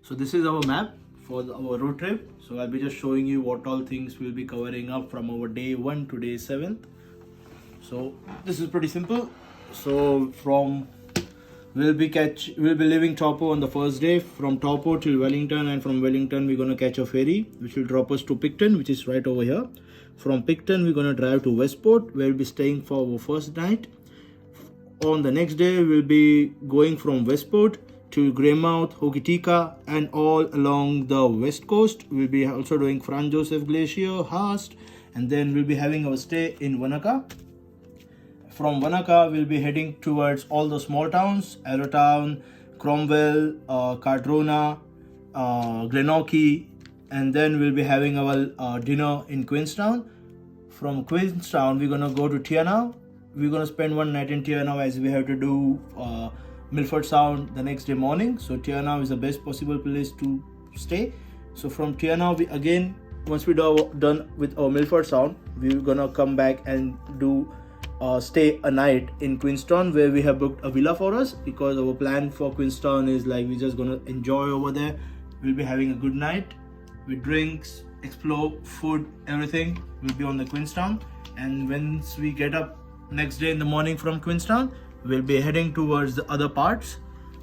So this is our map for our road trip. So I'll be just showing you what all things we'll be covering up from our day 1 to day 7th. So this is pretty simple. So we'll be leaving Taupo on the first day, from Taupo till Wellington, and from Wellington we're gonna catch a ferry which will drop us to Picton, which is right over here. From Picton we're gonna drive to Westport, where we'll be staying for our first night. On the next day we'll be going from Westport to Greymouth, Hokitika, and all along the west coast. We'll be also doing Franz Josef Glacier, Haast, and then we'll be having our stay in Wanaka. From Wanaka, we'll be heading towards all the small towns: Arrowtown, Cromwell, Cardrona, Glenorchy, and then we'll be having our dinner in Queenstown. From Queenstown, we're gonna go to Tiana. We're gonna spend one night in Tiana, as we have to do Milford Sound the next day morning. So Tiana is the best possible place to stay. So from Tiana, once we're done with our Milford Sound, we're gonna come back and do stay a night in Queenstown, where we have booked a villa for us, because our plan for Queenstown is like we're just gonna enjoy over there. We'll be having a good night with drinks, explore, food, everything will be on the Queenstown. And once we get up next day in the morning from Queenstown, we'll be heading towards the other parts,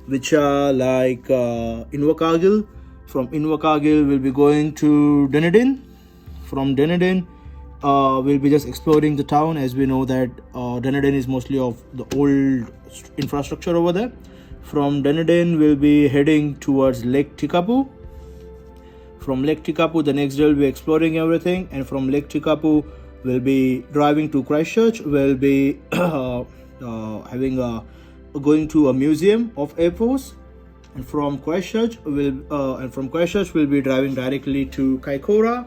which are like Invercargill. From Invercargill we'll be going to Dunedin. From Dunedin we'll be just exploring the town, as we know that Dunedin is mostly of the old infrastructure over there. From Dunedin we'll be heading towards Lake Tikapu. From Lake Tikapu the next day we'll be exploring everything, and from Lake Tikapu we'll be driving to Christchurch. We'll be going to a museum of Air Force, and from Christchurch we'll be driving directly to Kaikoura.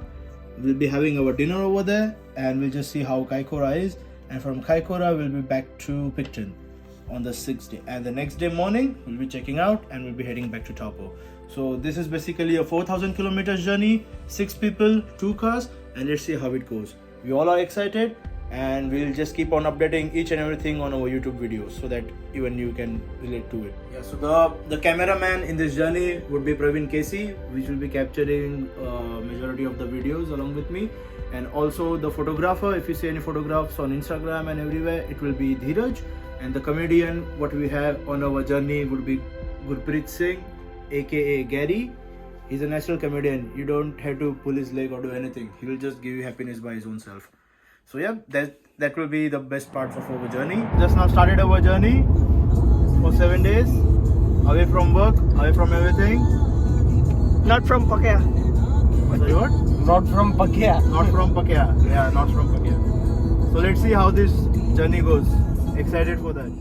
We'll be having our dinner over there, and we'll just see how Kaikoura is. And from Kaikoura we'll be back to Picton on the 6th day, and the next day morning we'll be checking out and we'll be heading back to Taupo. So this is basically a 4,000 kilometers journey, 6 people, 2 cars, and let's see how it goes. We all are excited, and we'll just keep on updating each and everything on our YouTube videos, so that even you can relate to it. Yeah, so the cameraman in this journey would be Praveen Casey, which will be capturing majority of the videos along with me. And also the photographer, if you see any photographs on Instagram and everywhere, it will be Dheeraj. And the comedian what we have on our journey would be Gurpreet Singh, aka Gary. He's a natural comedian. You don't have to pull his leg or do anything. He will just give you happiness by his own self. So yeah, that will be the best parts of our journey. Just now started our journey for 7 days, away from work, away from everything. Not from Pakia. Sorry, what? Not from Pakia. Not from Pakia. Yeah, not from Pakia. So let's see how this journey goes. Excited for that.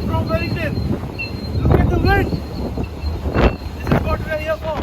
From Wellington. Look at the wind. This is what we are here for.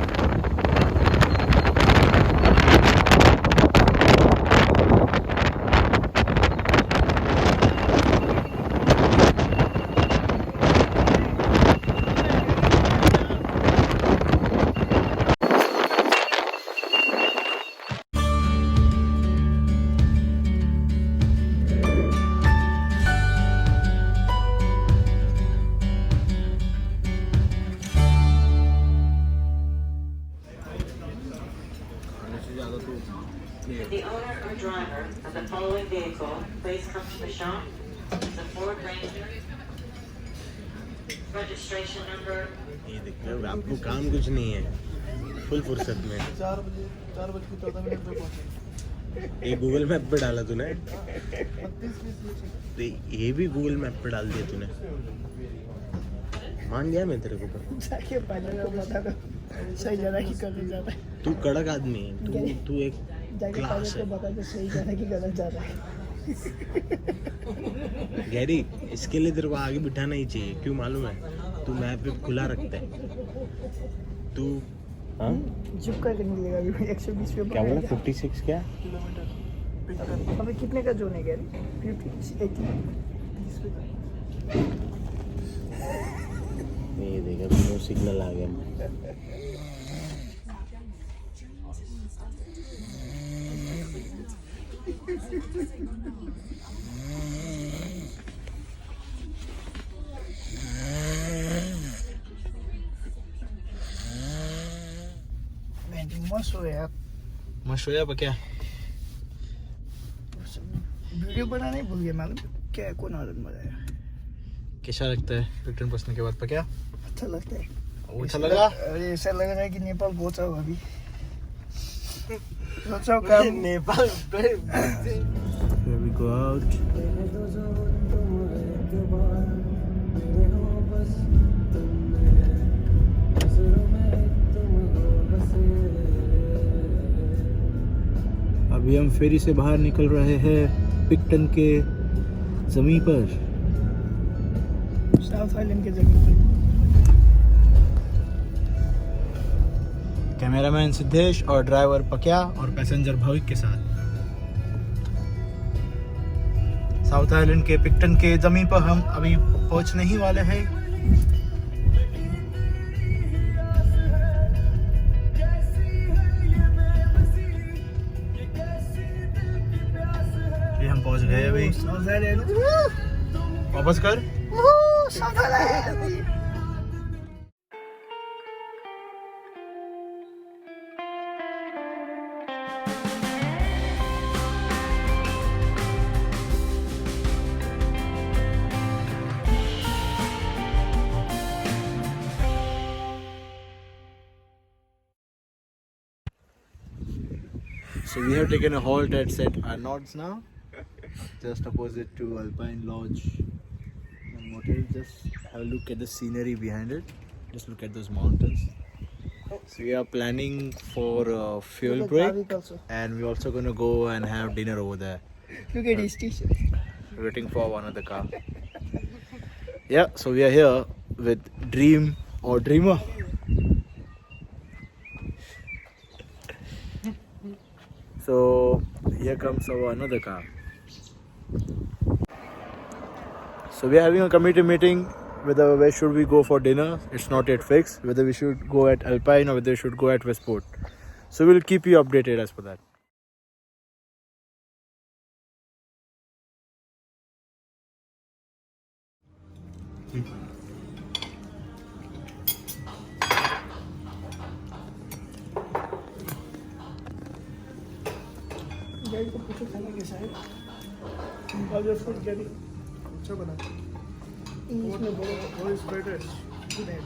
The owner or driver of the following vehicle, please come to the shop. It's a Ford Ranger. Registration number. ये देखो आपको काम कुछ नहीं है, full फुर्सत में। 4 बजे 14 पे पहुंचे। ये गूगल मैप पे डाला तूने? तो ये भी गूगल मैप पे डाल दिया तूने? मान गया मैं तेरे को पर। जाके पहले मैं बता दो, सही जगह ही कर ले जाता है। तू कड़क आदमी है, तू एक जाके Class पायलट को है। बता दो सही जा रहा है कि गलत जा रहा है। गैरी, इसके लिए तेरे को आगे बिठाना ही चाहिए, क्यों मालूम है? तू मैप पे खुला रखता है। तू हाँ चुप करके निकलेगा अभी 120 पे क्या बोला? 56 क्या? अबे कितने का जोन है गैरी? 50 80 ये देखा, नो सिग्नल आ गया। मैं मस्त हो यार। मशोया पर क्या? वीडियो बनाना ही भूल गया मालूम क्या है, कौन आदत बनाया। कैसा लगता है रिटर्न पहुंचने के बाद पर क्या? अच्छा लगता है। अच्छा लगा? अरे ऐसा लग रहा है कि नेपाल पहुंचा हूँ अभी। सोचा काम Nepal Here we go out. अभी हम फेरी से बाहर निकल रहे हैं पिक्टन के जमीन पर। साउथ आइलैंड के जमीन पे। कैमरामैन सिद्धेश और ड्राइवर पक्या और पैसेंजर भविक के साथ साउथ आइलैंड के पिक्टन के जमीन पर हम अभी पहुंचने ही वाले हैं। ये हम पहुंच गए अभी। South island. वापस कर। South island. So we have taken a halt at St. Arnold's now, just opposite to Alpine Lodge and Motel. Just have a look at the scenery behind it. Just look at those mountains. So we are planning for a fuel break, Also. and we're also gonna go and have dinner over there. Look at his t-shirt. Waiting for one of the car. Yeah, so we are here with Dream or Dreamer. So here comes our another car. So we are having a committee meeting whether where should we go for dinner. It's not yet fixed whether we should go at Alpine or whether we should go at Westport. So we'll keep you updated as per that. Gary को पूछो खाना कैसा है। Burger food Gary अच्छा बना। English में बोलो। वो इज बेटर। गुड है।